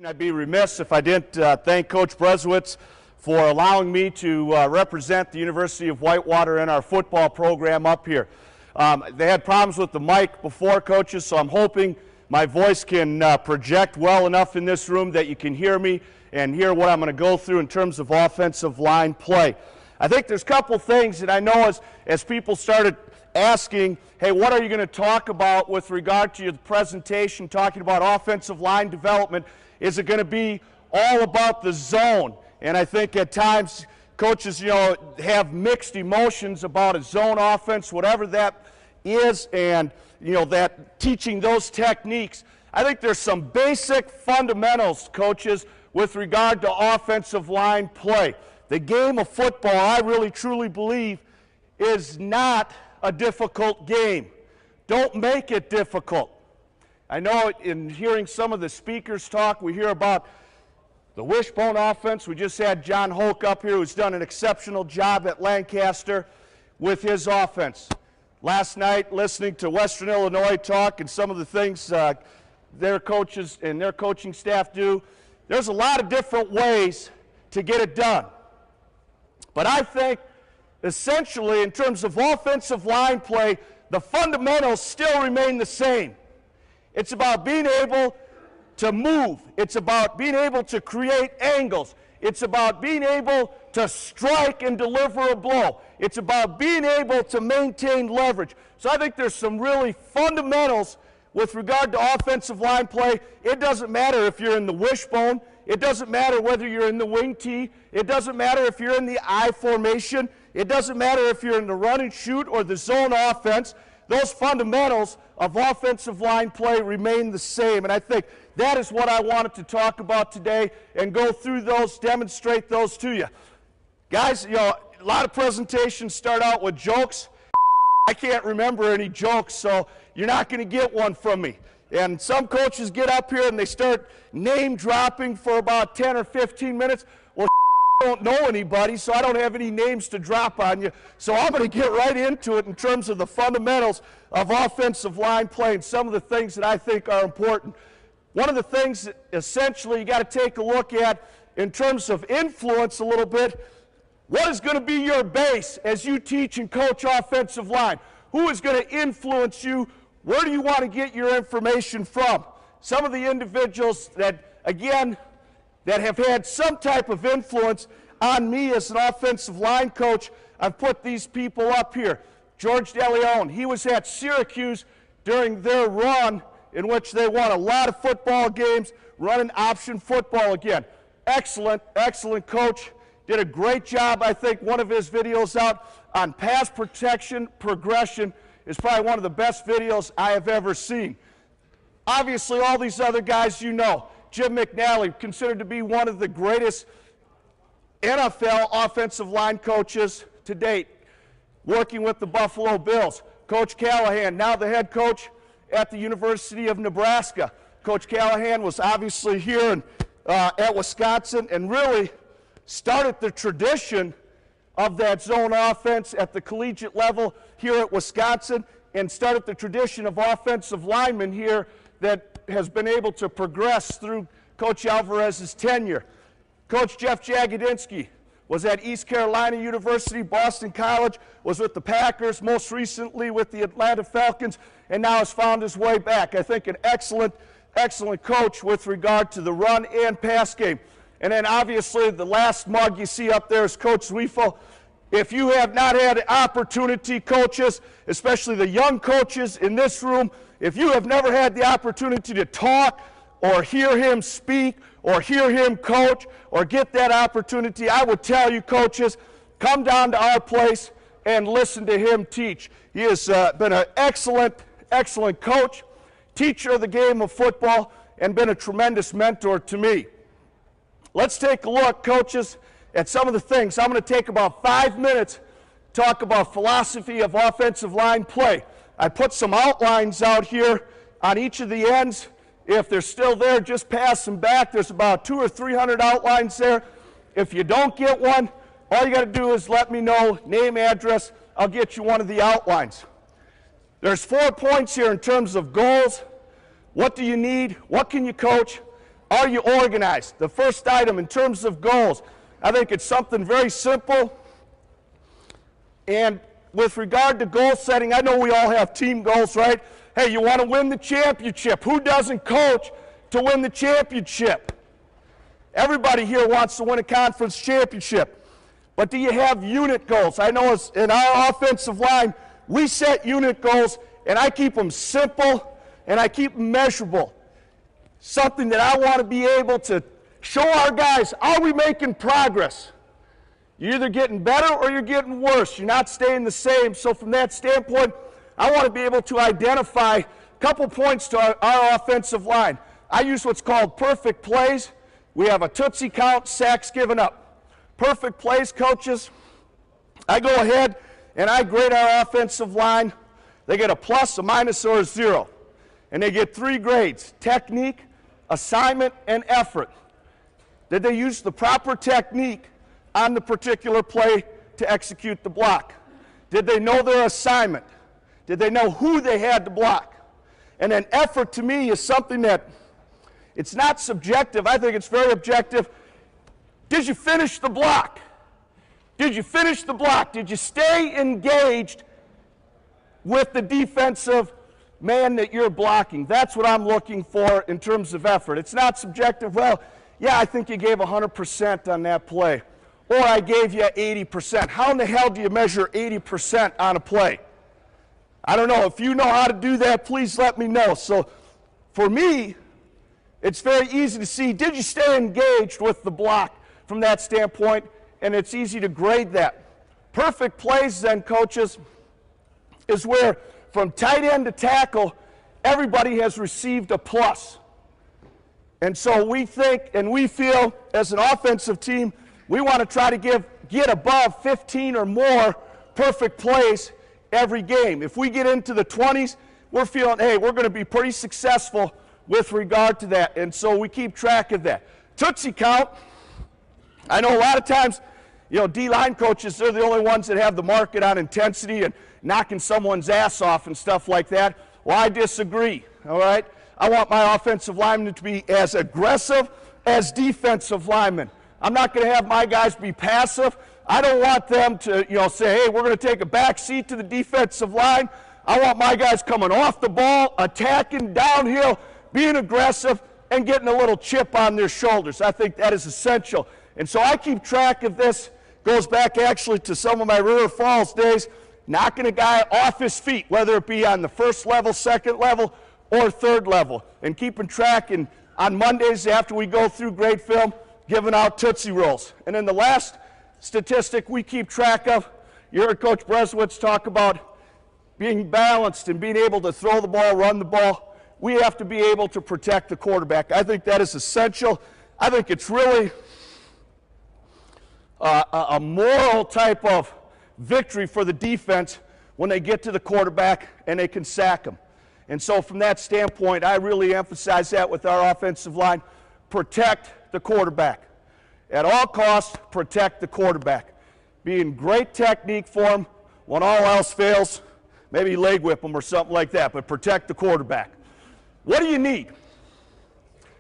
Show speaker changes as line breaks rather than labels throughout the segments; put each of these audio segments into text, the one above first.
I'd be remiss if I didn't thank Coach Brezowitz for allowing me to represent the University of Whitewater in our football program up here. They had problems with the mic before, coaches, so I'm hoping my voice can project well enough in this room that you can hear me and hear what I'm going to go through in terms of offensive line play. I think there's a couple things that I know as people started asking, hey, what are you going to talk about with regard to your presentation, talking about offensive line development? Is it going to be all about the zone? And I think at times coaches, have mixed emotions about a zone offense, whatever that is, and, that teaching those techniques. I think there's some basic fundamentals, coaches, with regard to offensive line play. The game of football, I really truly believe, is not a difficult game. Don't make it difficult. I know in hearing some of the speakers talk, we hear about the wishbone offense. We just had John Hoke up here, who's done an exceptional job at Lancaster with his offense. Last night, listening to Western Illinois talk and some of the things their coaches and their coaching staff do, there's a lot of different ways to get it done. But I think essentially in terms of offensive line play, the fundamentals still remain the same. It's about being able to move. It's about being able to create angles. It's about being able to strike and deliver a blow. It's about being able to maintain leverage. So I think there's some really fundamentals with regard to offensive line play. It doesn't matter if you're in the wishbone. It doesn't matter whether you're in the wing tee. It doesn't matter if you're in the I formation. It doesn't matter if you're in the run and shoot or the zone offense. Those fundamentals of offensive line play remain the same. And I think that is what I wanted to talk about today and go through those, demonstrate those to you. Guys, a lot of presentations start out with jokes. I can't remember any jokes, so you're not going to get one from me. And some coaches get up here and they start name dropping for about 10 or 15 minutes. Well, I don't know anybody, so I don't have any names to drop on you. So I'm going to get right into it in terms of the fundamentals of offensive line play and some of the things that I think are important. One of the things that essentially you got to take a look at in terms of influence a little bit, what is going to be your base as you teach and coach offensive line? Who is going to influence you? Where do you want to get your information from? Some of the individuals that, again, that have had some type of influence on me as an offensive line coach, I've put these people up here. George DeLeon, he was at Syracuse during their run in which they won a lot of football games, running option football again. Excellent, excellent coach. Did a great job. I think one of his videos out on pass protection progression is probably one of the best videos I have ever seen. Obviously, all these other guys you know. Jim McNally, considered to be one of the greatest NFL offensive line coaches to date, working with the Buffalo Bills. Coach Callahan, now the head coach at the University of Nebraska. Coach Callahan was obviously here at Wisconsin and really started the tradition of that zone offense at the collegiate level here at Wisconsin and started the tradition of offensive linemen here that has been able to progress through Coach Alvarez's tenure. Coach Jeff Jagodinsky was at East Carolina University, Boston College, was with the Packers, most recently with the Atlanta Falcons, and now has found his way back. I think an excellent, excellent coach with regard to the run and pass game. And then obviously the last mug you see up there is Coach Zweifel. If you have not had an opportunity, coaches, especially the young coaches in this room, if you have never had the opportunity to talk or hear him speak or hear him coach or get that opportunity, I would tell you, coaches, come down to our place and listen to him teach. He has been an excellent, excellent coach, teacher of the game of football, and been a tremendous mentor to me. Let's take a look, coaches, at some of the things. I'm going to take about 5 minutes to talk about philosophy of offensive line play. I put some outlines out here on each of the ends. If they're still there, just pass them back. There's about 200 or 300 outlines there. If you don't get one, all you got to do is let me know, name, address. I'll get you one of the outlines. There's 4 points here in terms of goals. What do you need? What can you coach? Are you organized? The first item in terms of goals, I think it's something very simple. And with regard to goal setting, I know we all have team goals, right? Hey, you want to win the championship. Who doesn't coach to win the championship? Everybody here wants to win a conference championship. But do you have unit goals? I know in our offensive line, we set unit goals, and I keep them simple, and I keep them measurable. Something that I want to be able to show our guys, are we making progress? You're either getting better or you're getting worse. You're not staying the same. So from that standpoint, I want to be able to identify a couple points to our offensive line. I use what's called perfect plays. We have a Tootsie count, sacks given up. Perfect plays, coaches. I go ahead and I grade our offensive line. They get a plus, a minus, or a 0. And they get 3 grades: technique, assignment, and effort. Did they use the proper technique on the particular play to execute the block? Did they know their assignment? Did they know who they had to block? And then effort, to me, is something that it's not subjective. I think it's very objective. Did you finish the block? Did you finish the block? Did you stay engaged with the defensive man that you're blocking? That's what I'm looking for in terms of effort. It's not subjective. Well, yeah, I think you gave 100% on that play. Or I gave you 80%. How in the hell do you measure 80% on a play? I don't know. If you know how to do that, please let me know. So for me, it's very easy to see, did you stay engaged with the block from that standpoint? And it's easy to grade that. Perfect plays then, coaches, is where from tight end to tackle, everybody has received a plus. And so we think and we feel as an offensive team, we want to try to get above 15 or more perfect plays every game. If we get into the 20s, we're feeling, hey, we're going to be pretty successful with regard to that. And so we keep track of that. Tootsie count, I know a lot of times, D-line coaches, they're the only ones that have the market on intensity and knocking someone's ass off and stuff like that. Well, I disagree, all right? I want my offensive linemen to be as aggressive as defensive linemen. I'm not going to have my guys be passive. I don't want them to, say, hey, we're going to take a back seat to the defensive line. I want my guys coming off the ball, attacking downhill, being aggressive, and getting a little chip on their shoulders. I think that is essential. And so I keep track of this. Goes back actually to some of my River Falls days, knocking a guy off his feet, whether it be on the first level, second level, or third level, and keeping track. And on Mondays after we go through grade film, giving out Tootsie Rolls. And then the last statistic we keep track of, you heard Coach Breswitz talk about being balanced and being able to throw the ball, run the ball. We have to be able to protect the quarterback. I think that is essential. I think it's really a moral type of victory for the defense when they get to the quarterback and they can sack him. And so from that standpoint, I really emphasize that with our offensive line. Protect the quarterback. At all costs, protect the quarterback. Be in great technique for him. When all else fails, maybe leg whip him or something like that, but protect the quarterback. What do you need?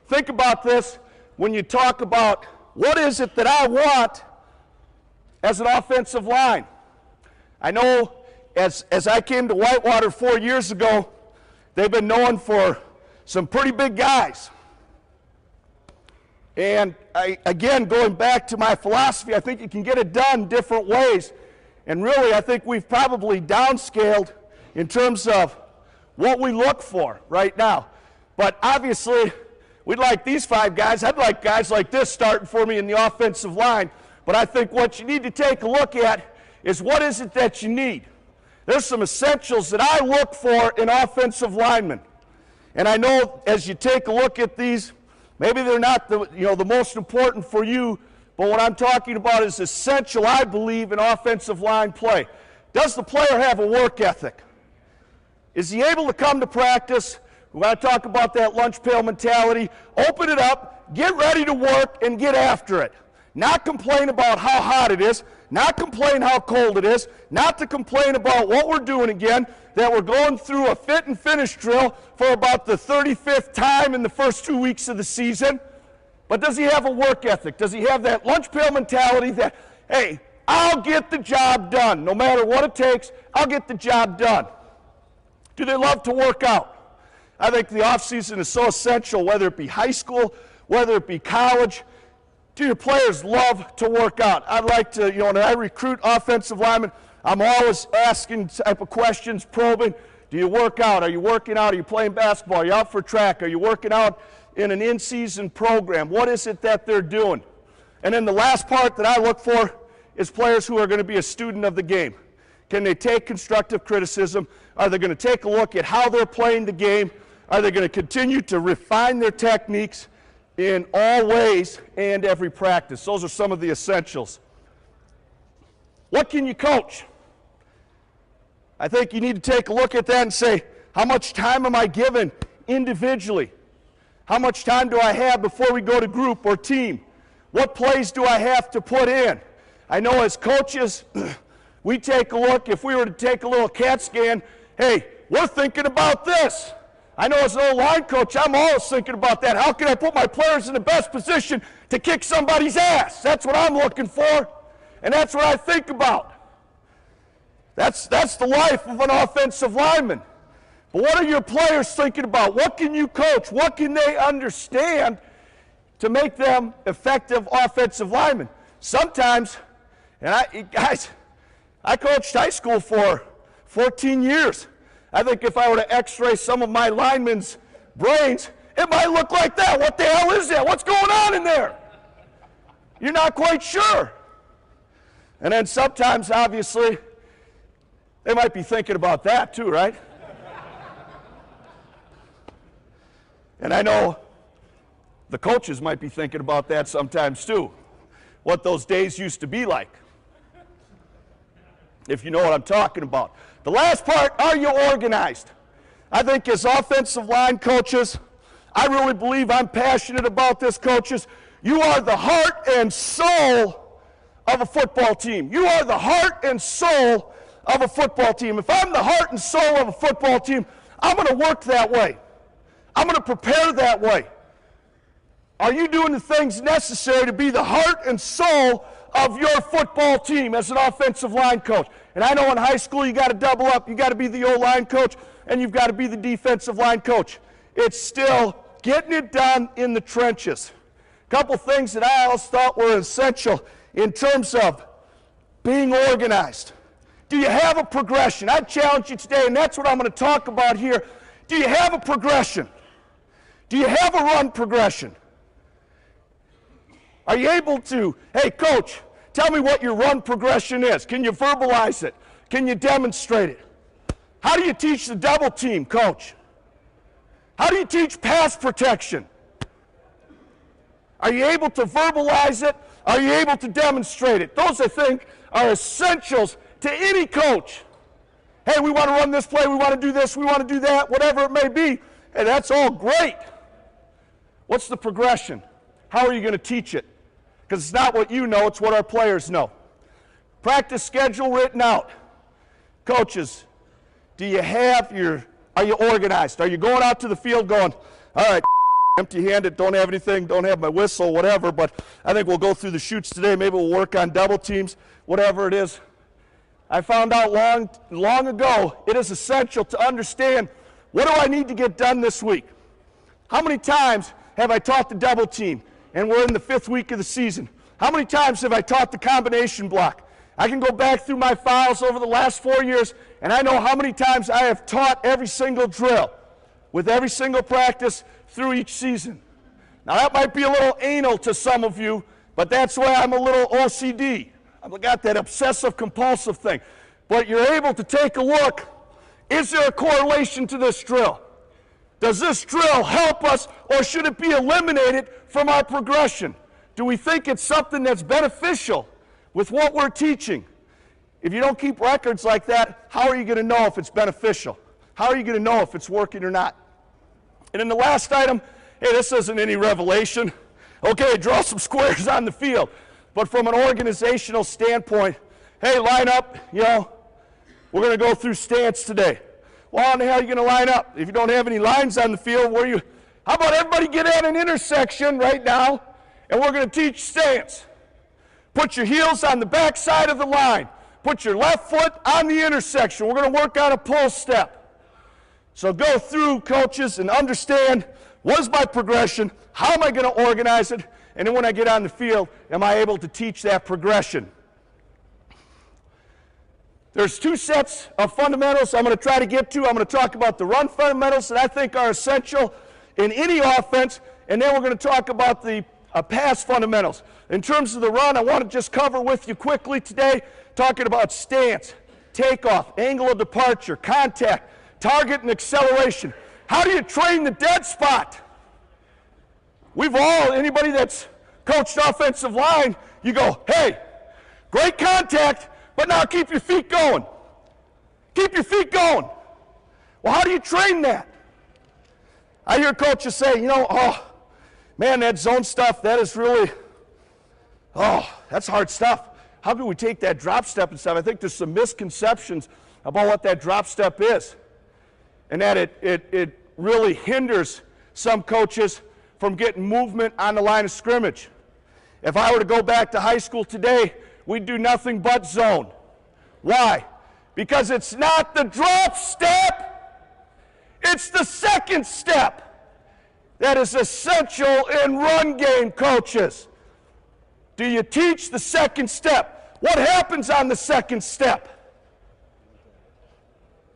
Think about this when you talk about what is it that I want as an offensive line. I know as I came to Whitewater 4 years ago, they've been known for some pretty big guys. And again, going back to my philosophy, I think you can get it done different ways. And really, I think we've probably downscaled in terms of what we look for right now. But obviously, we'd like these 5 guys. I'd like guys like this starting for me in the offensive line. But I think what you need to take a look at is what is it that you need. There's some essentials that I look for in offensive linemen. And I know as you take a look at these, maybe they're not the most important for you, but what I'm talking about is essential, I believe, in offensive line play. Does the player have a work ethic? Is he able to come to practice? We want to talk about that lunch pail mentality. Open it up, get ready to work, and get after it. Not complain about how hot it is, not complain how cold it is, not to complain about what we're doing again, that we're going through a fit and finish drill for about the 35th time in the first 2 weeks of the season. But does he have a work ethic? Does he have that lunch pail mentality that, hey, I'll get the job done. No matter what it takes, I'll get the job done. Do they love to work out? I think the off-season is so essential, whether it be high school, whether it be college. Do your players love to work out? I'd like to, when I recruit offensive linemen, I'm always asking type of questions, probing. Do you work out? Are you working out? Are you playing basketball? Are you out for track? Are you working out in an in-season program? What is it that they're doing? And then the last part that I look for is players who are going to be a student of the game. Can they take constructive criticism? Are they going to take a look at how they're playing the game? Are they going to continue to refine their techniques in all ways and every practice? Those are some of the essentials. What can you coach? I think you need to take a look at that and say, how much time am I given individually? How much time do I have before we go to group or team? What plays do I have to put in? I know as coaches, we take a look, if we were to take a little CAT scan, hey, we're thinking about this. I know as an O-line coach, I'm always thinking about that. How can I put my players in the best position to kick somebody's ass? That's what I'm looking for, and that's what I think about. That's the life of an offensive lineman. But what are your players thinking about? What can you coach? What can they understand to make them effective offensive linemen? Sometimes, and I coached high school for 14 years. I think if I were to x-ray some of my linemen's brains, it might look like that. What the hell is that? What's going on in there? You're not quite sure. And then sometimes, obviously, they might be thinking about that too, right? And I know the coaches might be thinking about that sometimes too, what those days used to be like, if you know what I'm talking about. The last part, are you organized? I think as offensive line coaches, I really believe I'm passionate about this, coaches. You are the heart and soul of a football team. You are the heart and soul of a football team. If I'm the heart and soul of a football team, I'm going to work that way. I'm going to prepare that way. Are you doing the things necessary to be the heart and soul of your football team as an offensive line coach? And I know in high school you got to double up. You got to be the O-line coach and you've got to be the defensive line coach. It's still getting it done in the trenches. A couple things that I always thought were essential in terms of being organized. Do you have a progression? I challenge you today, and that's what I'm going to talk about here. Do you have a progression? Do you have a run progression? Are you able to, hey, coach, tell me what your run progression is. Can you verbalize it? Can you demonstrate it? How do you teach the double team, coach? How do you teach pass protection? Are you able to verbalize it? Are you able to demonstrate it? Those, I think, are essentials to any coach. Hey, we want to run this play, we want to do this, we want to do that, whatever it may be. Hey, that's all great. What's the progression? How are you going to teach it? Because it's not what you know, it's what our players know. Practice schedule written out. Coaches, do you have are you organized? Are you going out to the field going, all right, empty-handed, don't have anything, don't have my whistle, whatever, but I think we'll go through the chutes today, maybe we'll work on double teams, whatever it is. I found out long ago, it is essential to understand, what do I need to get done this week? How many times have I taught the double team, and we're in the 5th week of the season? How many times have I taught the combination block? I can go back through my files over the last 4 years, and I know how many times I have taught every single drill with every single practice through each season. Now that might be a little anal to some of you, but that's why I'm a little OCD. I've got that obsessive compulsive thing. But you're able to take a look, is there a correlation to this drill? Does this drill help us, or should it be eliminated from our progression? Do we think it's something that's beneficial with what we're teaching? If you don't keep records like that, how are you going to know if it's beneficial? How are you going to know if it's working or not? And then the last item, hey, this isn't any revelation. Okay, draw some squares on the field. But from an organizational standpoint, hey, line up, we're going to go through stance today. Well, how the hell are you going to line up? If you don't have any lines on the field, how about everybody get at an intersection right now, and we're going to teach stance. Put your heels on the back side of the line. Put your left foot on the intersection. We're going to work on a pull step. So go through, coaches, and understand what is my progression, how am I going to organize it, and then when I get on the field, am I able to teach that progression? There's 2 sets of fundamentals I'm going to try to get to. I'm going to talk about the run fundamentals that I think are essential in any offense, and then we're going to talk about the pass fundamentals. In terms of the run, I want to just cover with you quickly today, talking about stance, takeoff, angle of departure, contact, target, and acceleration. How do you train the dead spot? Anybody that's coached offensive line, you go, hey, great contact, but now keep your feet going. Keep your feet going. Well, how do you train that? I hear coaches say, oh, man, that zone stuff, that is really, that's hard stuff. How can we take that drop step and stuff? I think there's some misconceptions about what that drop step is, and that it really hinders some coaches from getting movement on the line of scrimmage. If I were to go back to high school today, we'd do nothing but zone. Why? Because it's not the drop step, it's the second step that is essential in run game, coaches. Do you teach the second step? What happens on the second step?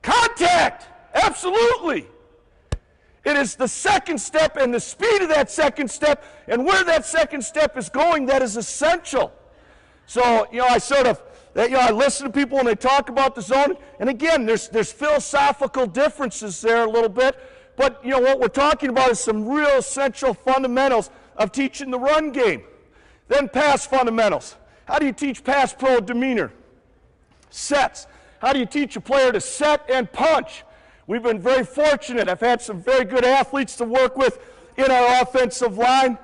Contact, absolutely. It is the second step and the speed of that second step and where that second step is going that is essential. So, I listen to people when they talk about the zone, and again, there's philosophical differences there a little bit, but what we're talking about is some real essential fundamentals of teaching the run game. Then pass fundamentals. How do you teach pass pro demeanor? Sets. How do you teach a player to set and punch? We've been very fortunate. I've had some very good athletes to work with in our offensive line,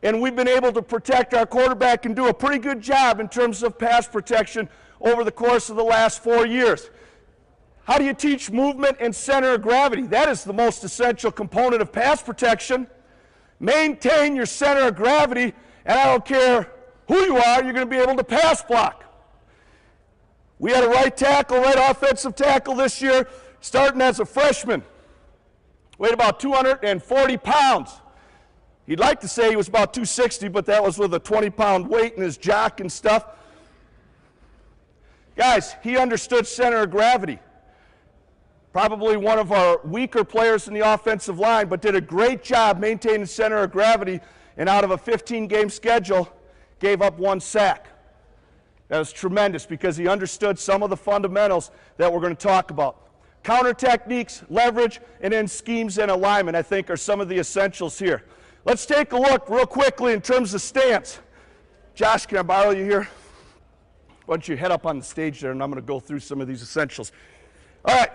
and we've been able to protect our quarterback and do a pretty good job in terms of pass protection over the course of the last 4 years. How do you teach movement and center of gravity? That is the most essential component of pass protection. Maintain your center of gravity, and I don't care who you are, you're going to be able to pass block. We had a right offensive tackle this year, starting as a freshman. Weighed about 240 pounds. He'd like to say he was about 260, but that was with a 20-pound weight in his jock and stuff. Guys, he understood center of gravity. Probably one of our weaker players in the offensive line, but did a great job maintaining center of gravity, and out of a 15-game schedule, gave up 1 sack. That was tremendous because he understood some of the fundamentals that we're going to talk about. Counter techniques, leverage, and then schemes and alignment, I think, are some of the essentials here. Let's take a look real quickly in terms of stance. Josh, can I borrow you here? Why don't you head up on the stage there, and I'm going to go through some of these essentials. All right.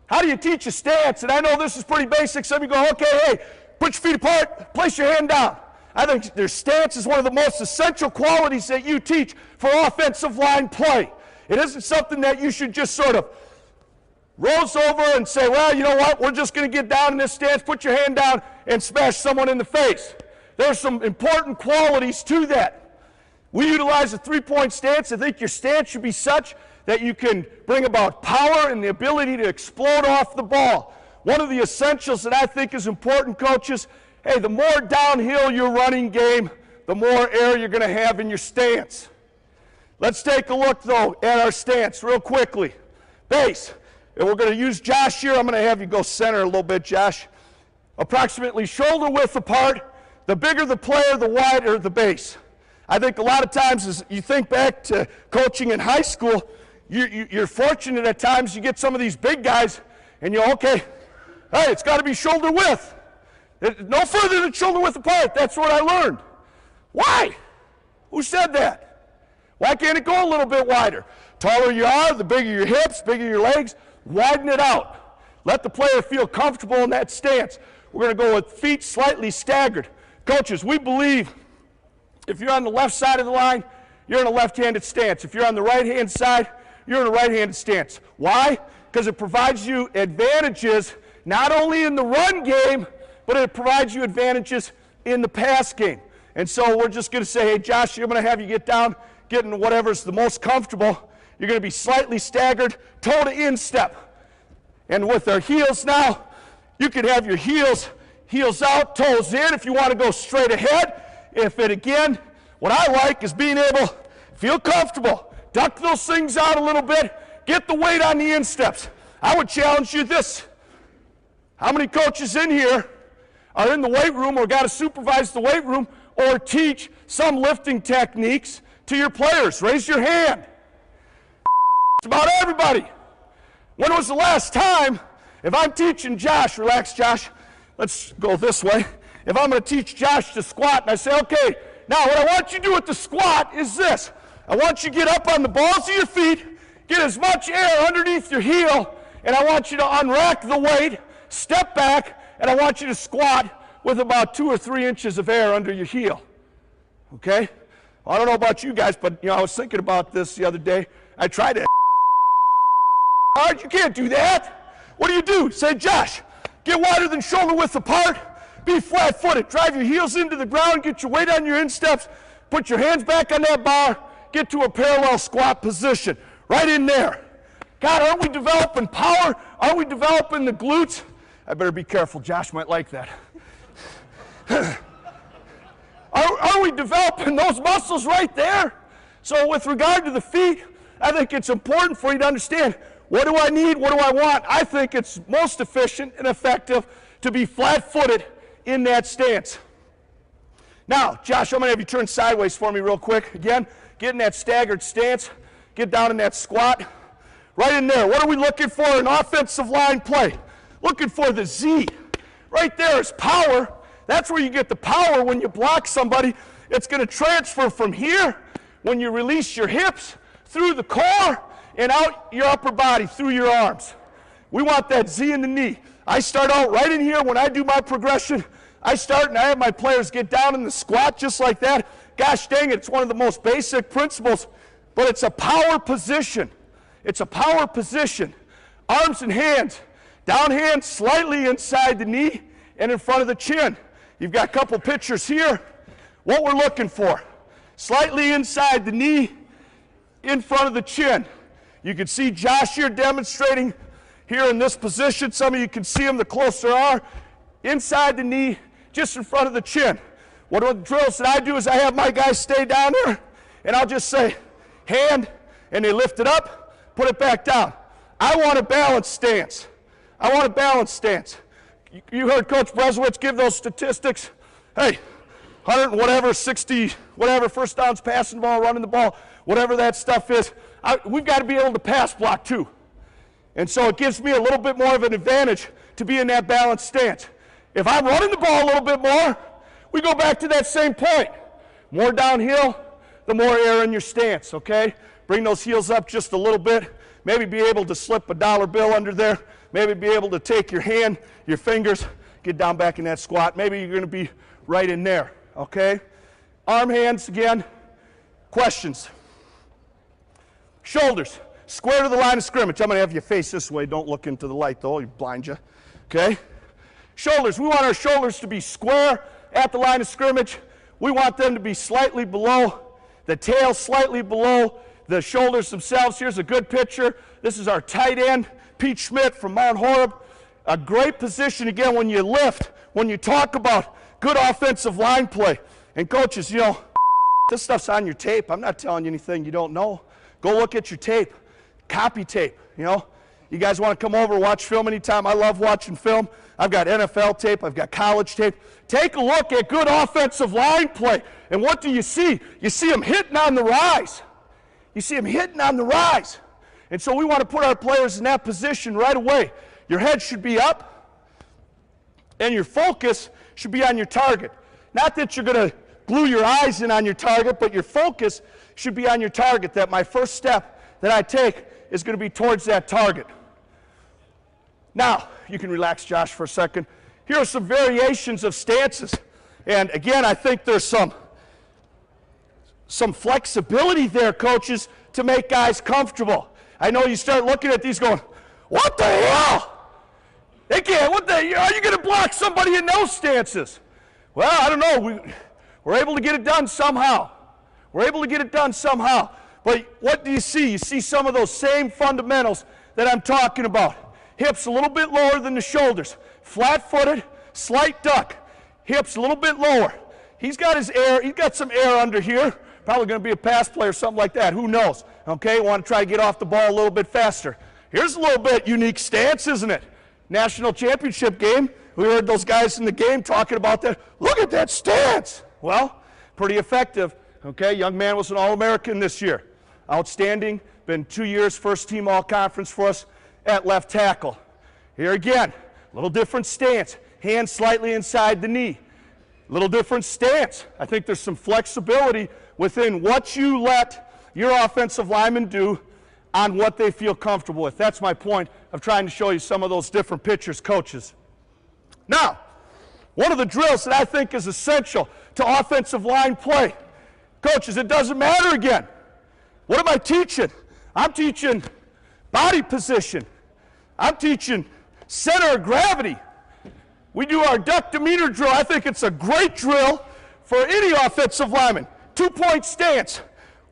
How do you teach a stance? And I know this is pretty basic. Some of you go, okay, hey, put your feet apart, place your hand down. I think their stance is one of the most essential qualities that you teach for offensive line play. It isn't something that you should just sort of rolls over and say, well, you know what, we're just going to get down in this stance, put your hand down, and smash someone in the face. There's some important qualities to that. We utilize a three-point stance. I think your stance should be such that you can bring about power and the ability to explode off the ball. One of the essentials that I think is important, coaches, hey, the more downhill your running game, the more air you're going to have in your stance. Let's take a look, though, at our stance real quickly. Base. And we're going to use Josh here. I'm going to have you go center a little bit, Josh. Approximately shoulder width apart. The bigger the player, the wider the base. I think a lot of times as you think back to coaching in high school, you're fortunate at times you get some of these big guys and you're okay, hey, it's got to be shoulder width. No further than shoulder width apart. That's what I learned. Why? Who said that? Why can't it go a little bit wider? Taller you are, the bigger your hips, bigger your legs. Widen it out. Let the player feel comfortable in that stance. We're going to go with feet slightly staggered. Coaches, we believe if you're on the left side of the line, you're in a left-handed stance. If you're on the right-hand side, you're in a right-handed stance. Why? Because it provides you advantages not only in the run game, but it provides you advantages in the pass game. And so we're just going to say, hey, Josh, I'm going to have you get down, get in whatever's the most comfortable. You're going to be slightly staggered, toe to instep. And with our heels now, you can have your heels out, toes in if you want to go straight ahead. If it, again, what I like is being able to feel comfortable. Duck those things out a little bit. Get the weight on the insteps. I would challenge you this. How many coaches in here are in the weight room or got to supervise the weight room or teach some lifting techniques to your players? Raise your hand. It's about everybody. When was the last time, if I'm teaching Josh, relax Josh, let's go this way. If I'm going to teach Josh to squat and I say, okay, now what I want you to do with the squat is this. I want you to get up on the balls of your feet, get as much air underneath your heel, and I want you to unrack the weight, step back, and I want you to squat with about 2 or 3 inches of air under your heel. Okay? Well, I don't know about you guys, but I was thinking about this the other day. I tried to hard. You can't do that. What do? Say, Josh, get wider than shoulder width apart, be flat-footed, drive your heels into the ground, get your weight on your insteps, put your hands back on that bar, get to a parallel squat position. Right in there. God, aren't we developing power? Aren't we developing the glutes? I better be careful. Josh might like that. Are we developing those muscles right there? So with regard to the feet, I think it's important for you to understand, what do I need? What do I want? I think it's most efficient and effective to be flat-footed in that stance. Now, Josh, I'm going to have you turn sideways for me real quick. Again, get in that staggered stance. Get down in that squat. Right in there. What are we looking for? An offensive line play. Looking for the Z. Right there is power. That's where you get the power when you block somebody. It's going to transfer from here when you release your hips through the core and out your upper body through your arms. We want that Z in the knee. I start out right in here when I do my progression. I start and I have my players get down in the squat just like that. Gosh dang it, it's one of the most basic principles, but it's a power position. It's a power position. Arms and hands. Down hand slightly inside the knee and in front of the chin. You've got a couple pictures here. What we're looking for. Slightly inside the knee, in front of the chin. You can see Josh here demonstrating here in this position. Some of you can see him the closer are. Inside the knee, just in front of the chin. One of the drills that I do is I have my guys stay down there, and I'll just say, hand, and they lift it up, put it back down. I want a balanced stance. I want a balanced stance. You heard Coach Brezowitz give those statistics. Hey, 100 and whatever, 60, whatever, first downs, passing the ball, running the ball, whatever that stuff is. We've got to be able to pass block too. And so it gives me a little bit more of an advantage to be in that balanced stance. If I'm running the ball a little bit more, we go back to that same point. More downhill, the more air in your stance, okay? Bring those heels up just a little bit. Maybe be able to slip a dollar bill under there. Maybe be able to take your hand, your fingers, get down back in that squat. Maybe you're going to be right in there, okay? Arm, hands, again. Questions? Shoulders, square to the line of scrimmage. I'm going to have you face this way. Don't look into the light, though. You blind you, okay? Shoulders, we want our shoulders to be square at the line of scrimmage. We want them to be slightly below, the tail slightly below the shoulders themselves. Here's a good picture. This is our tight end, Pete Schmidt from Mount Horeb. A great position, again, when you lift, when you talk about good offensive line play. And coaches, this stuff's on your tape. I'm not telling you anything you don't know. Go look at your tape, copy tape, You guys want to come over and watch film anytime? I love watching film. I've got NFL tape. I've got college tape. Take a look at good offensive line play. And what do you see? You see them hitting on the rise. You see them hitting on the rise. And so we want to put our players in that position right away. Your head should be up, and your focus should be on your target. Not that you're going to glue your eyes in on your target, but your focus should be on your target, that my first step that I take is going to be towards that target. Now, you can relax, Josh, for a second. Here are some variations of stances. And again, I think there's some flexibility there, coaches, to make guys comfortable. I know you start looking at these going, what the hell? They can't, are you going to block somebody in those stances? Well, I don't know. We're able to get it done somehow. We're able to get it done somehow. But what do you see? You see some of those same fundamentals that I'm talking about. Hips a little bit lower than the shoulders. Flat-footed, slight duck. Hips a little bit lower. He's got his air. He's got some air under here. Probably going to be a pass play or something like that. Who knows? Okay, want to try to get off the ball a little bit faster. Here's a little bit unique stance, isn't it? National championship game. We heard those guys in the game talking about that. Look at that stance. Well, pretty effective. Okay, young man was an All-American this year. Outstanding. Been 2 years first team All-Conference for us at left tackle. Here again, a little different stance. Hand slightly inside the knee. Little different stance. I think there's some flexibility within what you let your offensive linemen do on what they feel comfortable with. That's my point of trying to show you some of those different pictures, coaches. Now, one of the drills that I think is essential to offensive line play, coaches, it doesn't matter again. What am I teaching? I'm teaching body position. I'm teaching center of gravity. We do our duck demeanor drill. I think it's a great drill for any offensive lineman. 2-point stance,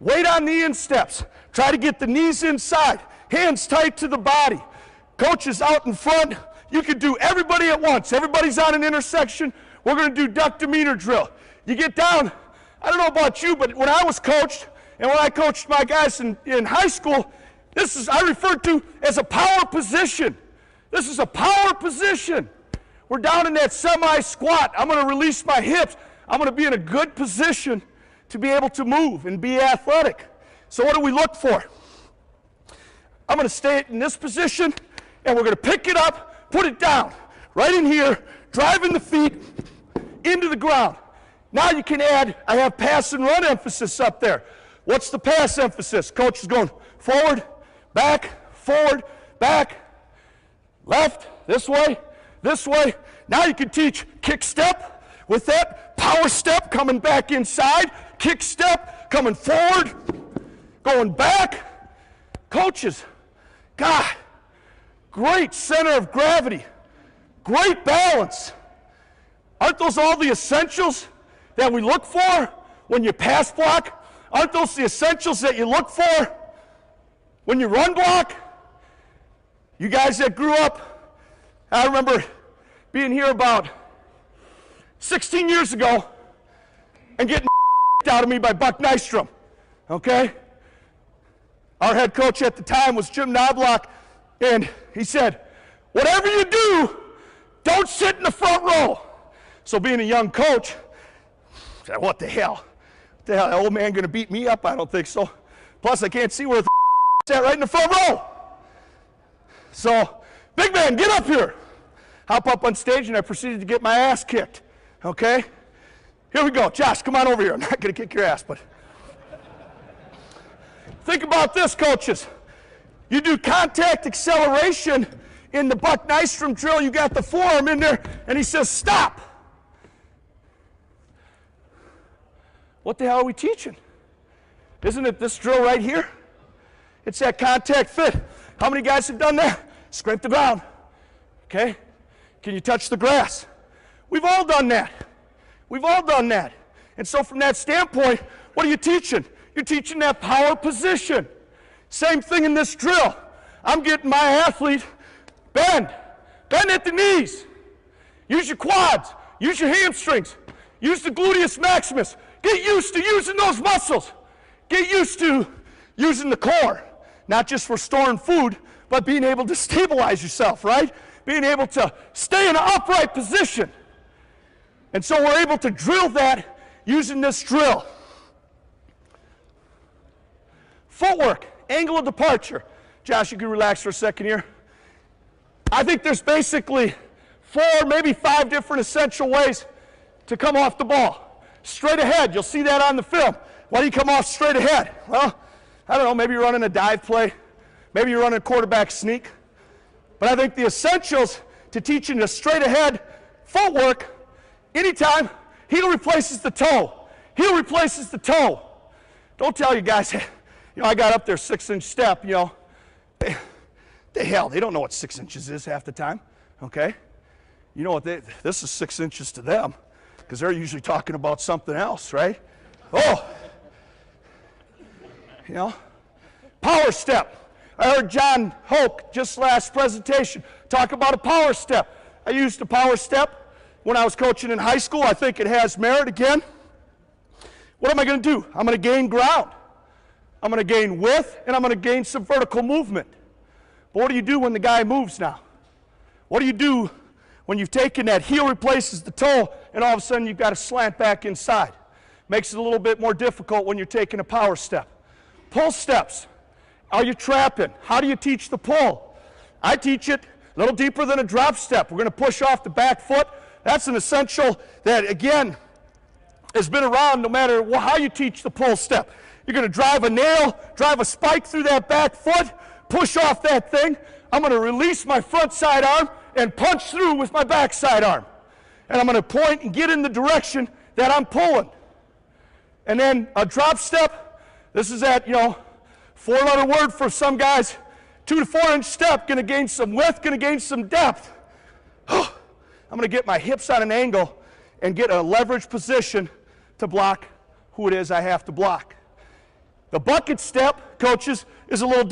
weight on the insteps. Try to get the knees inside, hands tight to the body. Coaches out in front, you can do everybody at once. Everybody's on an intersection. We're going to do duck demeanor drill. You get down, I don't know about you, but when I was coached and when I coached my guys in high school, this is I referred to as a power position. This is a power position. We're down in that semi-squat. I'm going to release my hips. I'm going to be in a good position to be able to move and be athletic. So what do we look for? I'm going to stay in this position, and we're going to pick it up, put it down, right in here, driving the feet into the ground. Now you can add, I have pass and run emphasis up there. What's the pass emphasis? Coach is going forward, back, left, this way. Now you can teach kick step with that, power step coming back inside, kick step coming forward, going back. Coaches, God, great center of gravity, great balance. Aren't those all the essentials that we look for when you pass block? Aren't those the essentials that you look for when you run block? You guys that grew up, I remember being here about 16 years ago and getting out of me by Buck Nystrom, okay? Our head coach at the time was Jim Knobloch, and he said, whatever you do, don't sit in the front row. So being a young coach, I said, what the hell? That old man going to beat me up? I don't think so. Plus, I can't see where the at right in the front row. So, big man, get up here. Hop up on stage, and I proceeded to get my ass kicked. Okay? Here we go. Josh, come on over here. I'm not going to kick your ass, but think about this, coaches. You do contact acceleration in the Buck Nystrom drill. You got the forearm in there, and he says, stop. What the hell are we teaching? Isn't it this drill right here? It's that contact fit. How many guys have done that? Scrape the ground. Okay? Can you touch the grass? We've all done that. We've all done that. And so from that standpoint, what are you teaching? You're teaching that power position. Same thing in this drill. I'm getting my athlete, bend at the knees. Use your quads. Use your hamstrings. Use the gluteus maximus. Get used to using those muscles. Get used to using the core, not just for storing food, but being able to stabilize yourself, right? Being able to stay in an upright position. And so we're able to drill that using this drill. Footwork, angle of departure. Josh, you can relax for a second here. I think there's basically 4, maybe 5 different essential ways to come off the ball. Straight ahead, you'll see that on the film. Why do you come off straight ahead? Well, I don't know, maybe you're running a dive play. Maybe you're running a quarterback sneak. But I think the essentials to teaching a straight ahead footwork, anytime heel replaces the toe. Heel replaces the toe. Don't tell you guys, I got up there 6-inch step, they don't know what 6 inches is half the time, okay? You know what, this is 6 inches to them. because they're usually talking about something else, right? Oh, you know, power step. I heard John Hoke just last presentation talk about a power step. I used a power step when I was coaching in high school. I think it has merit again. What am I going to do? I'm going to gain ground. I'm going to gain width, and I'm going to gain some vertical movement. But what do you do when the guy moves now? What do you do when you've taken that heel replaces the toe, and all of a sudden you've got to slant back inside? Makes it a little bit more difficult when you're taking a power step. Pull steps. Are you trapping? How do you teach the pull? I teach it a little deeper than a drop step. We're going to push off the back foot. That's an essential that, again, has been around no matter how you teach the pull step. You're going to drive a nail, drive a spike through that back foot, push off that thing. I'm going to release my front side arm and punch through with my back side arm. And I'm going to point and get in the direction that I'm pulling. And then a drop step, this is that, 4-letter word for some guys, 2 to 4 inch step, going to gain some width, going to gain some depth. I'm going to get my hips on an angle and get a leverage position to block who it is I have to block. The bucket step, coaches, is a little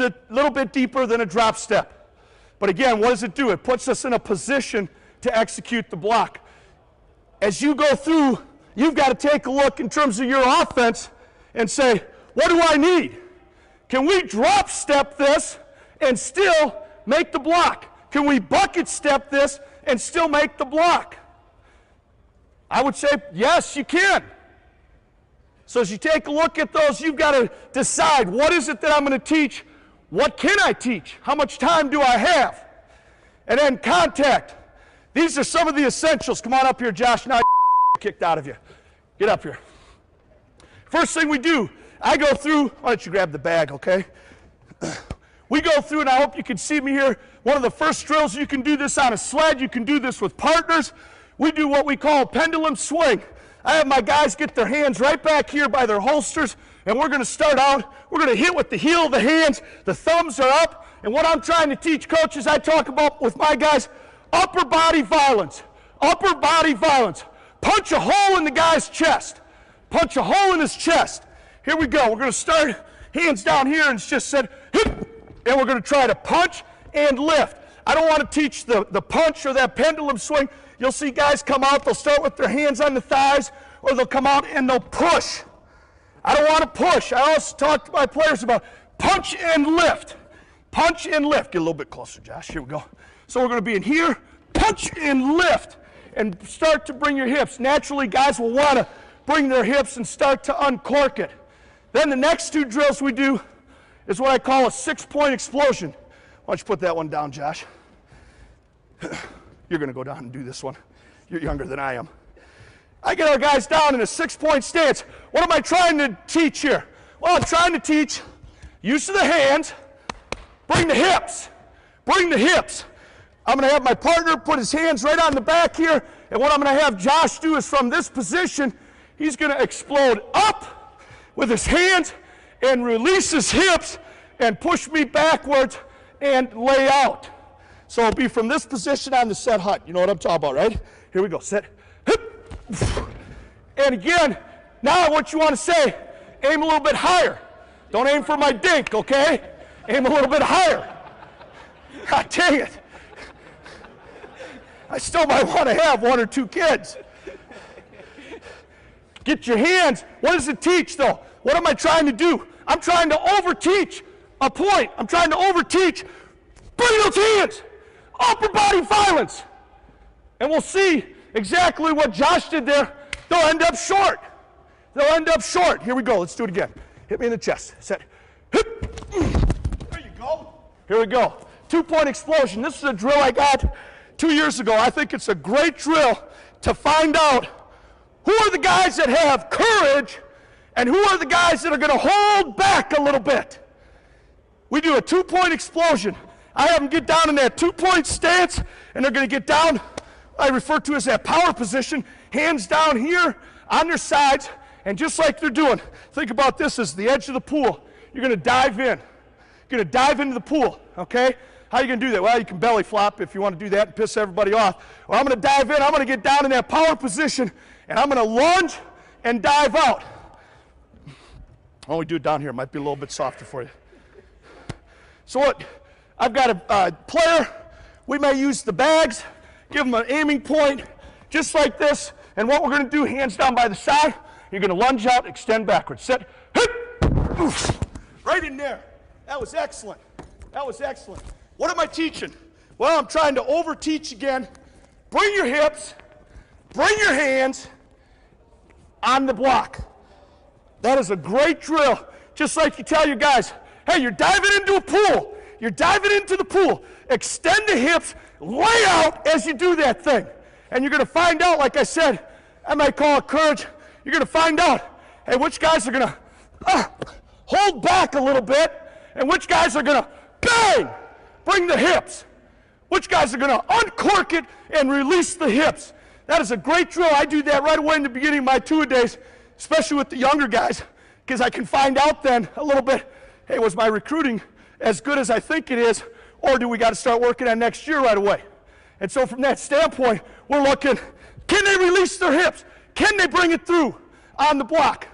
bit deeper than a drop step. But again, what does it do? It puts us in a position to execute the block. As you go through, you've got to take a look in terms of your offense and say, what do I need? Can we drop step this and still make the block? Can we bucket step this and still make the block? I would say, yes, you can. So as you take a look at those, you've got to decide, what is it that I'm going to teach? What can I teach? How much time do I have? And then contact. These are some of the essentials. Come on up here, Josh. Now kicked out of you. Get up here. First thing we do, I go through, why don't you grab the bag, okay? We go through, and I hope you can see me here. One of the first drills, you can do this on a sled. You can do this with partners. We do what we call a pendulum swing. I have my guys get their hands right back here by their holsters, and we're going to start out. We're going to hit with the heel of the hands. The thumbs are up. And what I'm trying to teach coaches, I talk about with my guys, upper body violence. Upper body violence. Punch a hole in the guy's chest. Punch a hole in his chest. Here we go. We're going to start hands down here, and it's just said, hip, and we're going to try to punch and lift. I don't want to teach the punch or that pendulum swing. You'll see guys come out, they'll start with their hands on the thighs, or they'll come out and they'll push. I don't want to push. I also talk to my players about punch and lift. Punch and lift. Get a little bit closer, Josh. Here we go. So we're going to be in here, punch and lift, and start to bring your hips. Naturally, guys will want to bring their hips and start to uncork it. Then the next two drills we do is what I call a 6-point explosion. Why don't you put that one down, Josh? You're going to go down and do this one. You're younger than I am. I get our guys down in a 6-point stance. What am I trying to teach here? Well, I'm trying to teach use of the hands, bring the hips, bring the hips. I'm going to have my partner put his hands right on the back here, and what I'm going to have Josh do is from this position, he's going to explode up with his hands and release his hips and push me backwards and lay out. So it'll be from this position on the set hut. You know what I'm talking about, right? Here we go. Set. Hip. And again, now what you want to say, aim a little bit higher. Don't aim for my dink, okay? Aim a little bit higher. God dang it. I still might want to have 1 or 2 kids. Get your hands. What does it teach, though? What am I trying to do? I'm trying to overteach a point. I'm trying to overteach. Bring those hands. Upper body violence. And we'll see exactly what Josh did there. They'll end up short. They'll end up short. Here we go. Let's do it again. Hit me in the chest. Set. Hip. There you go. Here we go. 2-point explosion. This is a drill I got 2 years ago. I think it's a great drill to find out who are the guys that have courage and who are the guys that are going to hold back a little bit. We do a 2-point explosion. I have them get down in that 2-point stance, and they're going to get down, I refer to as that power position, hands down here on their sides, and just like they're doing, think about this as the edge of the pool. You're going to dive in. You're going to dive into the pool, okay? How are you going to do that? Well, you can belly flop if you want to do that and piss everybody off. Or I'm going to dive in, I'm going to get down in that power position, and I'm going to lunge and dive out. I'll only do it down here. It might be a little bit softer for you. So what? I've got a player. We may use the bags, give them an aiming point, just like this. And what we're going to do, hands down by the side, you're going to lunge out, extend backwards. Set, hit, oof, right in there. That was excellent. That was excellent. What am I teaching? Well, I'm trying to over-teach again. Bring your hips, bring your hands on the block. That is a great drill. Just like you tell your guys, hey, you're diving into a pool. You're diving into the pool. Extend the hips, lay out as you do that thing. And you're going to find out, like I said, I might call it courage. You're going to find out, hey, which guys are going to hold back a little bit, and which guys are going to, bang, bring the hips. Which guys are going to uncork it and release the hips. That is a great drill. I do that right away in the beginning of my two-a-days, especially with the younger guys, because I can find out then a little bit, hey, was my recruiting as good as I think it is, or do we got to start working on next year right away? And so from that standpoint, we're looking, can they release their hips? Can they bring it through on the block?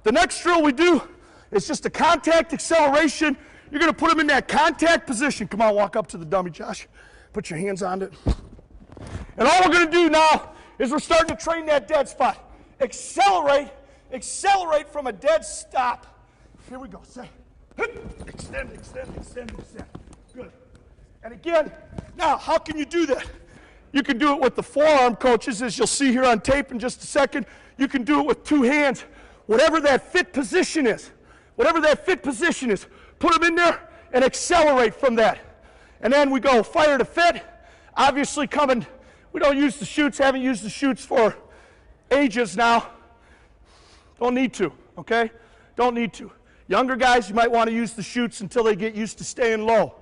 The next drill we do is just a contact acceleration. You're going to put them in that contact position. Come on, walk up to the dummy, Josh. Put your hands on it. And all we're going to do now is we're starting to train that dead spot. Accelerate from a dead stop. Here we go. Say, extend, extend, extend, extend. Good. And again, now, how can you do that? You can do it with the forearm, coaches, as you'll see here on tape in just a second. You can do it with two hands. Whatever that fit position is, put them in there and accelerate from that. And then we go fire to fit. Obviously coming, we don't use the chutes, haven't used the chutes for ages now. Don't need to, okay? Don't need to. Younger guys, you might want to use the chutes until they get used to staying low.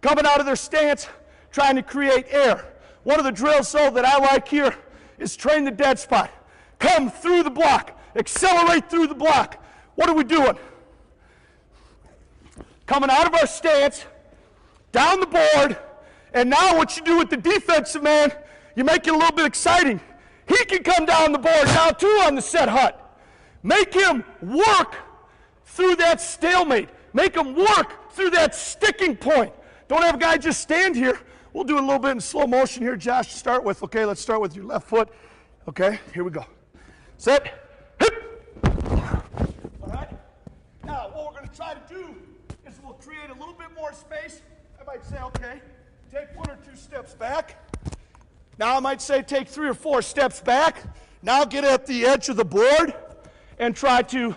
Coming out of their stance, trying to create air. One of the drills, though, that I like here is train the dead spot. Come through the block. Accelerate through the block. What are we doing? Coming out of our stance, down the board, and now what you do with the defensive man, you make it a little bit exciting. He can come down the board now, too, on the set hut. Make him work through that stalemate. Make him work through that sticking point. Don't have a guy just stand here. We'll do a little bit in slow motion here, Josh, to start with. Okay, let's start with your left foot. Okay, here we go. Set, hip. All right. Now, what we're going to try to do is we'll create a little bit more space. I might say, okay, take 1 or 2 steps back. Now I might say take 3 or 4 steps back. Now get at the edge of the board and try to,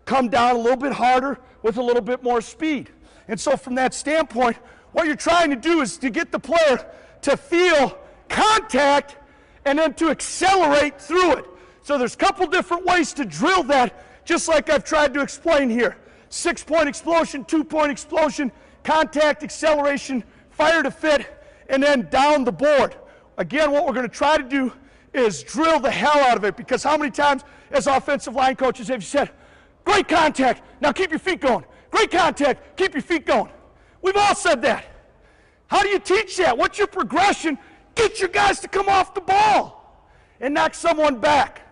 come down a little bit harder with a little bit more speed. And so from that standpoint, what you're trying to do is to get the player to feel contact and then to accelerate through it. So there's a couple different ways to drill that, just like I've tried to explain here. 6-point explosion, 2-point explosion, contact, acceleration, fire to fit, and then down the board. Again, what we're going to try to do is drill the hell out of it, because how many times as offensive line coaches have you said, great contact, now keep your feet going. Great contact, keep your feet going. We've all said that. How do you teach that? What's your progression? Get your guys to come off the ball and knock someone back.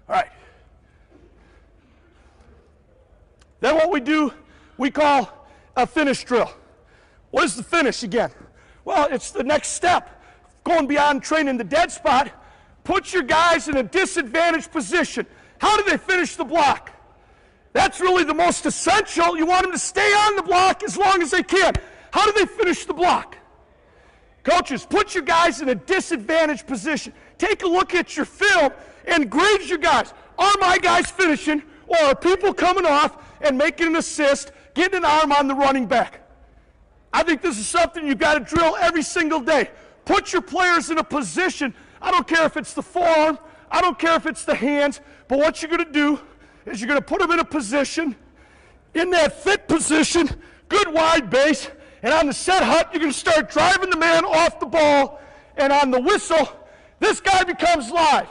All right. Then what we do, we call a finish drill. What is the finish again? Well, it's the next step. Going beyond training the dead spot, put your guys in a disadvantaged position. How do they finish the block? That's really the most essential. You want them to stay on the block as long as they can. How do they finish the block? Coaches, put your guys in a disadvantaged position. Take a look at your film and grade your guys. Are my guys finishing, or are people coming off and making an assist, getting an arm on the running back? I think this is something you've got to drill every single day. Put your players in a position. I don't care if it's the forearm. I don't care if it's the hands. But what you're going to do is you're going to put them in a position, in that fit position, good wide base, and on the set hut, you're going to start driving the man off the ball, and on the whistle, this guy becomes live.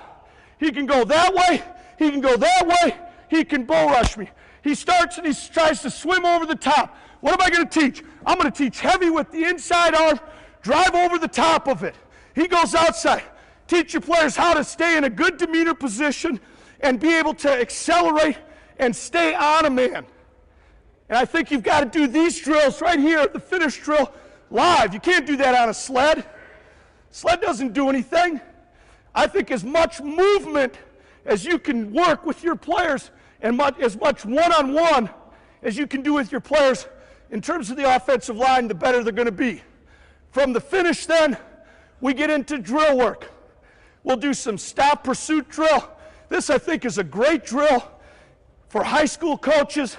He can go that way, he can go that way, he can bull rush me.
He starts and he tries to swim over the top. What am I going to teach? I'm going to teach heavy with the inside arm, drive over the top of it. He goes outside. Teach your players how to stay in a good demeanor position and be able to accelerate and stay on a man. And I think you've got to do these drills right here, the finish drill, live. You can't do that on a sled. Sled doesn't do anything. I think as much movement as you can work with your players and as much one-on-one as you can do with your players in terms of the offensive line, the better they're going to be. From the finish then, we get into drill work. We'll do some stop pursuit drill. This, I think, is a great drill for high school coaches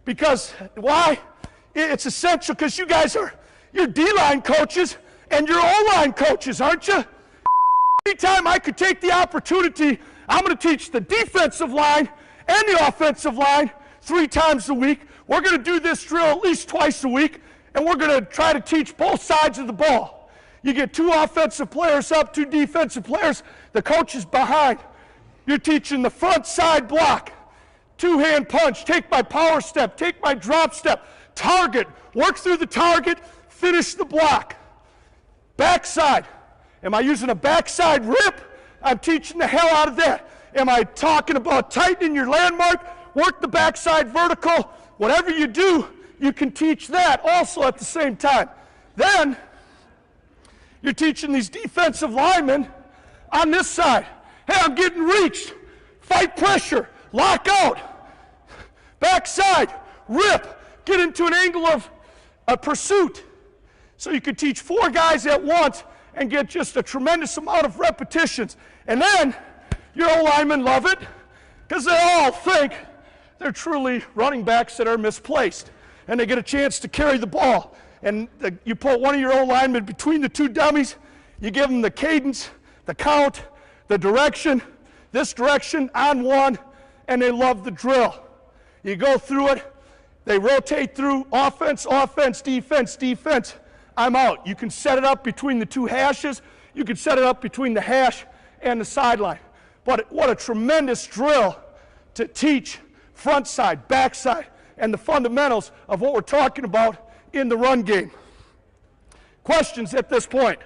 because, why? It's essential because you guys are, you're D-line coaches and you're O-line coaches, aren't you? Anytime I could take the opportunity, I'm going to teach the defensive line and the offensive line 3 times a week. We're going to do this drill at least twice a week, and we're going to try to teach both sides of the ball. You get 2 offensive players up, 2 defensive players, the coach is behind. You're teaching the front side block, 2-hand punch, take my power step, take my drop step, target, work through the target, finish the block. Backside, am I using a backside rip? I'm teaching the hell out of that. Am I talking about tightening your landmark? Work the backside vertical. Whatever you do, you can teach that also at the same time. Then, you're teaching these defensive linemen on this side. Hey, I'm getting reached. Fight pressure. Lock out. Backside. Rip. Get into an angle of a pursuit. So you could teach 4 guys at once and get just a tremendous amount of repetitions. And then, your O-linemen love it because they all think they're truly running backs that are misplaced. And they get a chance to carry the ball. And you put one of your O-linemen between the 2 dummies, you give them the cadence, the count, the direction, this direction on one, and they love the drill. You go through it, they rotate through offense, offense, defense, defense. I'm out. You can set it up between the 2 hashes. You can set it up between the hash and the sideline. But what a tremendous drill to teach front side, back side, and the fundamentals of what we're talking about in the run game. Questions at this point?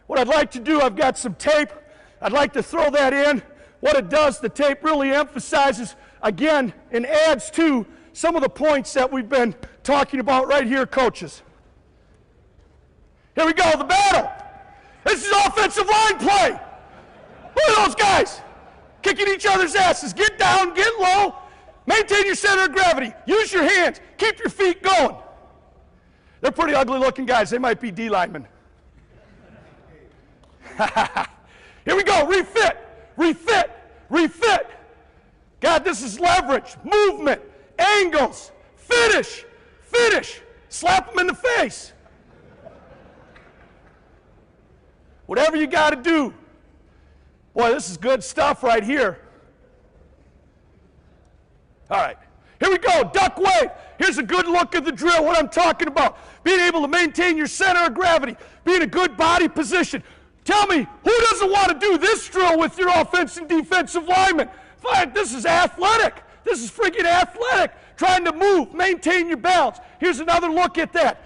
What I'd like to do, I've got some tape. I'd like to throw that in. What it does, the tape really emphasizes, again, and adds to some of the points that we've been talking about right here, coaches. Here we go, the battle. This is offensive line play. Look at those guys kicking each other's asses. Get down, get low, maintain your center of gravity. Use your hands, keep your feet going. They're pretty ugly looking guys. They might be D linemen. Here we go, refit, refit, refit. God, this is leverage, movement, angles, finish, finish. Slap them in the face. Whatever you got to do. Boy, this is good stuff right here. All right, here we go, duck wave. Here's a good look at the drill, what I'm talking about. Being able to maintain your center of gravity, be in a good body position. Tell me, who doesn't want to do this drill with your offensive and defensive linemen? This is athletic. This is freaking athletic. Trying to move, maintain your balance. Here's another look at that.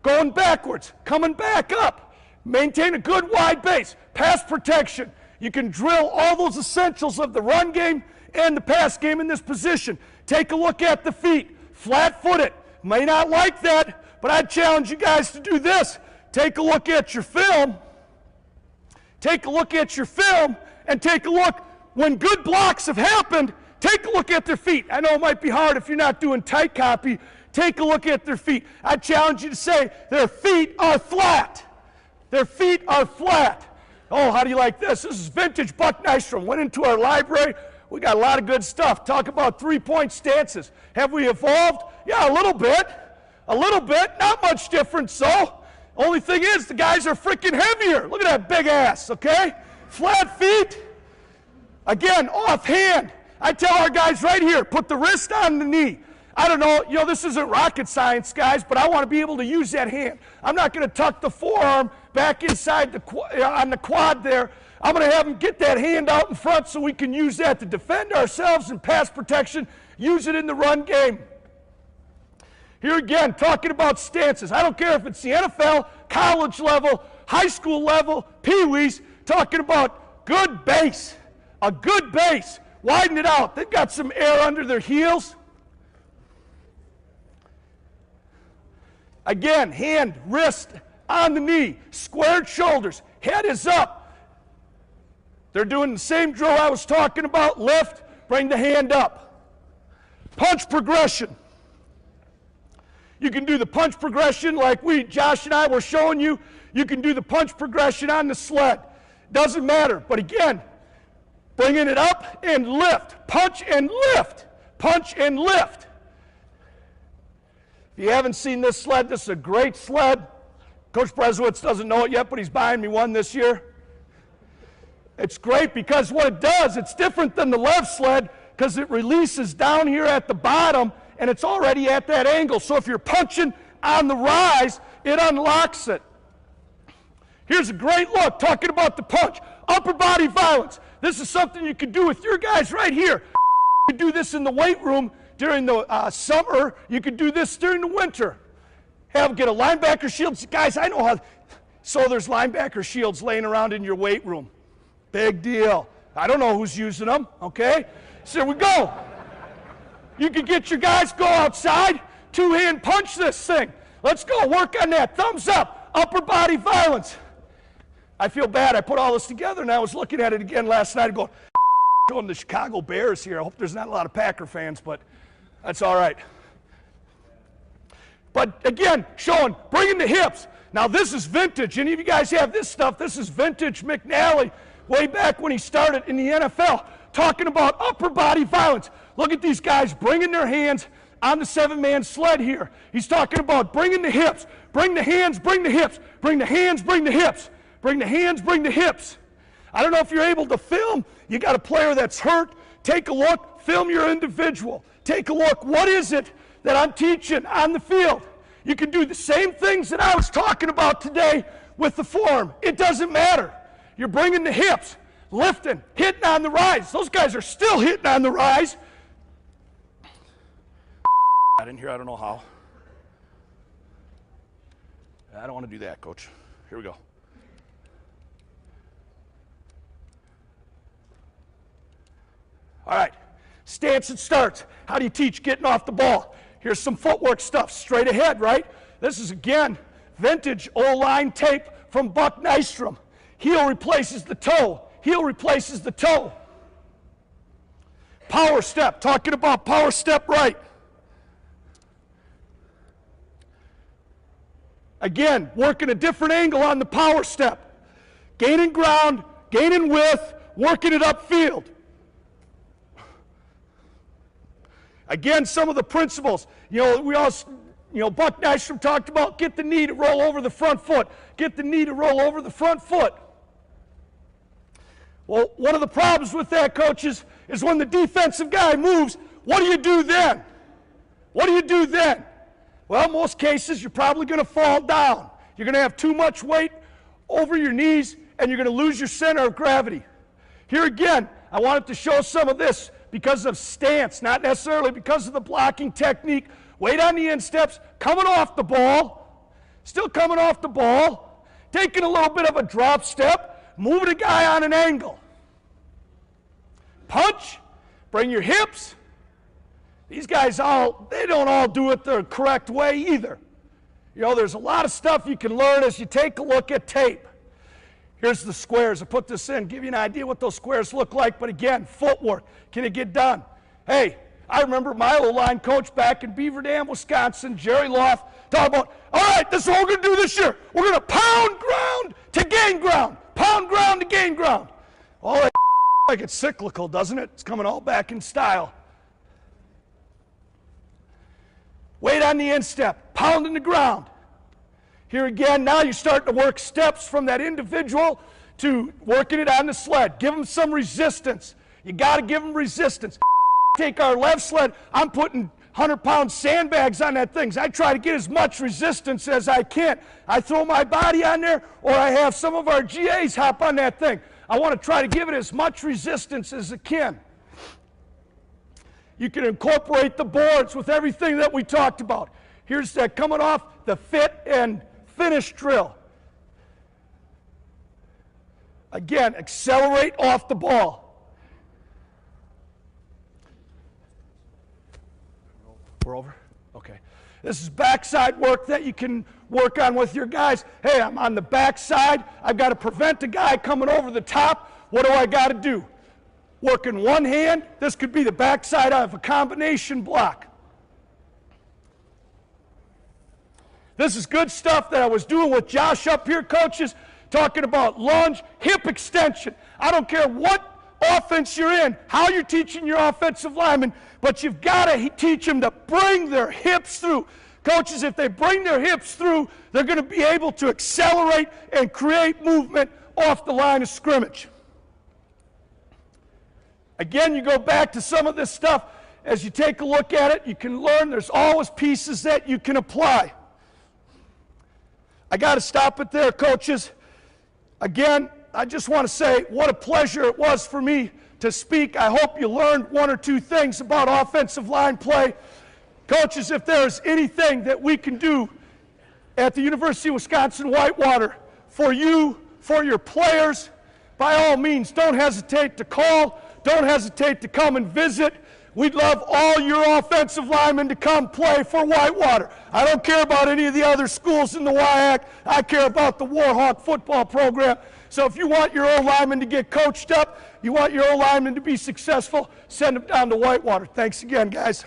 Going backwards, coming back up. Maintain a good wide base. Pass protection. You can drill all those essentials of the run game and the pass game in this position. Take a look at the feet. Flat-footed. May not like that, but I'd challenge you guys to do this. Take a look at your film. Take a look at your film and take a look when good blocks have happened. Take a look at their feet. I know it might be hard if you're not doing tight copy. Take a look at their feet. I challenge you to say their feet are flat. Their feet are flat. Oh, how do you like this? This is vintage Buck Nystrom. Went into our library. We got a lot of good stuff. Talk about three-point stances. Have we evolved? Yeah, a little bit. A little bit. Not much difference, though. Only thing is, the guys are freaking heavier. Look at that big ass, okay? Flat feet. Again, offhand. I tell our guys right here, put the wrist on the knee. I don't know, this isn't rocket science, guys, but I want to be able to use that hand. I'm not going to tuck the forearm back inside on the quad there. I'm going to have him get that hand out in front so we can use that to defend ourselves in pass protection, use it in the run game. Here again, talking about stances. I don't care if it's the NFL, college level, high school level, pee-wees, talking about good base, a good base. Widen it out. They've got some air under their heels. Again, hand, wrist on the knee, squared shoulders, head is up. They're doing the same drill I was talking about. Lift, bring the hand up. Punch progression. You can do the punch progression like Josh and I were showing you. You can do the punch progression on the sled. Doesn't matter. But again, bringing it up and lift. Punch and lift. Punch and lift. If you haven't seen this sled, this is a great sled. Coach Breswitz doesn't know it yet, but he's buying me one this year. It's great because what it does, it's different than the left sled because it releases down here at the bottom and it's already at that angle. So if you're punching on the rise, it unlocks it. Here's a great look, talking about the punch. Upper body violence. This is something you can do with your guys right here. You can do this in the weight room during the summer. You can do this during the winter. Get a linebacker shield. Guys, I know how. So there's linebacker shields laying around in your weight room. Big deal. I don't know who's using them, okay? So here we go. You can get your guys, go outside, two-hand punch this thing. Let's go, work on that. Thumbs up, upper body violence. I feel bad. I put all this together and I was looking at it again last night and going, showing the Chicago Bears here. I hope there's not a lot of Packer fans, but that's all right. But again, showing, bringing the hips. Now this is vintage. Any of you guys have this stuff? This is vintage McNally, way back when he started in the NFL, talking about upper body violence. Look at these guys bringing their hands on the seven-man sled here. He's talking about bringing the hips, bring the hands, bring the hips, bring the hands, bring the hips, bring the hands, bring the hips. I don't know if you're able to film. You got a player that's hurt. Take a look, film your individual. Take a look, what is it that I'm teaching on the field? You can do the same things that I was talking about today with the form. It doesn't matter. You're bringing the hips, lifting, hitting on the rise. Those guys are still hitting on the rise. I didn't hear, I don't know how. I don't want to do that, Coach. Here we go. All right, stance and starts. How do you teach getting off the ball? Here's some footwork stuff, straight ahead, right? This is, again, vintage O-line tape from Buck Nystrom. Heel replaces the toe. Heel replaces the toe. Power step, talking about power step right. Again, working a different angle on the power step. Gaining ground, gaining width, working it upfield. Again, some of the principles. Buck Nystrom talked about get the knee to roll over the front foot. Get the knee to roll over the front foot. Well, one of the problems with that, coaches, is when the defensive guy moves, what do you do then? What do you do then? Well, most cases, you're probably going to fall down. You're going to have too much weight over your knees, and you're going to lose your center of gravity. Here again, I wanted to show some of this because of stance, not necessarily because of the blocking technique. Weight on the insteps, coming off the ball, still coming off the ball, taking a little bit of a drop step, moving a guy on an angle. Punch, bring your hips. These guys they don't all do it the correct way either. There's a lot of stuff you can learn as you take a look at tape. Here's the squares. I put this in, give you an idea what those squares look like, but again, footwork. Can it get done? Hey, I remember my O-line coach back in Beaver Dam, Wisconsin, Jerry Loft, talking about, all right, this is what we're going to do this year. We're going to pound ground to gain ground. Pound ground to gain ground. All that like it's cyclical, doesn't it? It's coming all back in style. Weight on the instep, pounding the ground. Here again, now you're starting to work steps from that individual to working it on the sled. Give them some resistance. You got to give them resistance. Take our left sled, I'm putting 100-pound sandbags on that thing. I try to get as much resistance as I can. I throw my body on there, or I have some of our GAs hop on that thing. I want to try to give it as much resistance as it can. You can incorporate the boards with everything that we talked about. Here's that coming off the fit and finish drill. Again, accelerate off the ball. We're over? Okay. This is backside work that you can work on with your guys. Hey, I'm on the backside. I've got to prevent a guy coming over the top. What do I got to do? Work in one hand. This could be the backside of a combination block. This is good stuff that I was doing with Josh up here, coaches, talking about lunge, hip extension. I don't care what offense you're in, how you're teaching your offensive linemen, but you've got to teach them to bring their hips through. Coaches, if they bring their hips through, they're going to be able to accelerate and create movement off the line of scrimmage. Again, you go back to some of this stuff. As you take a look at it, you can learn there's always pieces that you can apply. I got to stop it there, coaches. Again, I just want to say what a pleasure it was for me to speak. I hope you learned one or two things about offensive line play. Coaches, if there's anything that we can do at the University of Wisconsin-Whitewater for you, for your players, by all means, don't hesitate to call. Don't hesitate to come and visit. We'd love all your offensive linemen to come play for Whitewater. I don't care about any of the other schools in the WARHAWK. I care about the WARHAWK football program. So if you want your O-linemen to get coached up, you want your O-linemen to be successful, send them down to Whitewater. Thanks again, guys.